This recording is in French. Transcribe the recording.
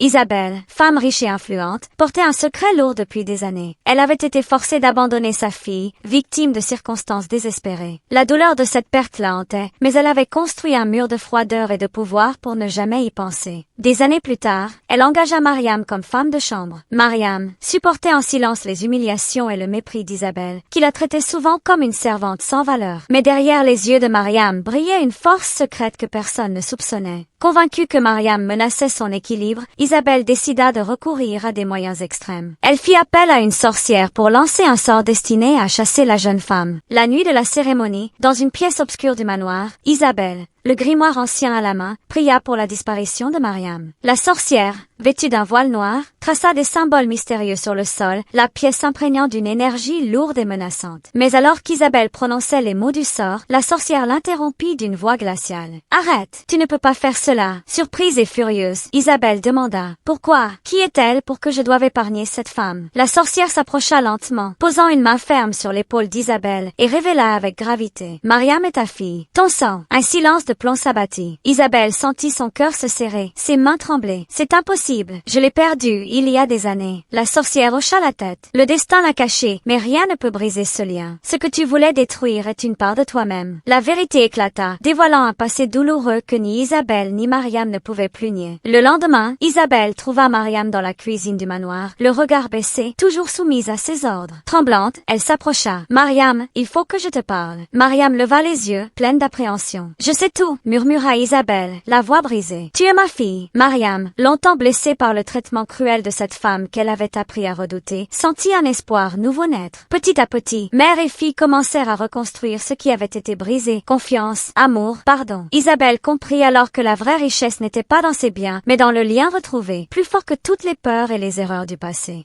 Isabelle, femme riche et influente, portait un secret lourd depuis des années. Elle avait été forcée d'abandonner sa fille, victime de circonstances désespérées. La douleur de cette perte la hantait, mais elle avait construit un mur de froideur et de pouvoir pour ne jamais y penser. Des années plus tard, elle engagea Mariam comme femme de chambre. Mariam supportait en silence les humiliations et le mépris d'Isabelle, qui la traitait souvent comme une servante sans valeur. Mais derrière les yeux de Mariam brillait une force secrète que personne ne soupçonnait. Convaincue que Mariam menaçait son équilibre, Isabelle décida de recourir à des moyens extrêmes. Elle fit appel à une sorcière pour lancer un sort destiné à chasser la jeune femme. La nuit de la cérémonie, dans une pièce obscure du manoir, Isabelle, le grimoire ancien à la main, pria pour la disparition de Mariam. La sorcière, vêtue d'un voile noir, traça des symboles mystérieux sur le sol, la pièce imprégnant d'une énergie lourde et menaçante. Mais alors qu'Isabelle prononçait les mots du sort, la sorcière l'interrompit d'une voix glaciale. « Arrête, tu ne peux pas faire cela !» Surprise et furieuse, Isabelle demanda « Pourquoi? Qui est-elle pour que je doive épargner cette femme ?» La sorcière s'approcha lentement, posant une main ferme sur l'épaule d'Isabelle et révéla avec gravité « Mariam est ta fille. Ton sang. » Un silence de plomb s'abattit. Isabelle sentit son cœur se serrer, ses mains trembler. « C'est impossible. Je l'ai perdue il y a des années. » La sorcière hocha la tête. « Le destin l'a caché, mais rien ne peut briser ce lien. Ce que tu voulais détruire est une part de toi-même. » La vérité éclata, dévoilant un passé douloureux que ni Isabelle ni Mariam ne pouvaient plus nier. Le lendemain, Isabelle trouva Mariam dans la cuisine du manoir, le regard baissé, toujours soumise à ses ordres. Tremblante, elle s'approcha. « Mariam, il faut que je te parle. » Mariam leva les yeux, pleine d'appréhension. « Je sais tout, » murmura Isabelle, la voix brisée. « Tu es ma fille. » Mariam, longtemps blessée par le traitement cruel de cette femme qu'elle avait appris à redouter, sentit un espoir nouveau naître. Petit à petit, mère et fille commencèrent à reconstruire ce qui avait été brisé. Confiance, amour, pardon. Isabelle comprit alors que la vraie richesse n'était pas dans ses biens, mais dans le lien retrouvé, plus fort que toutes les peurs et les erreurs du passé.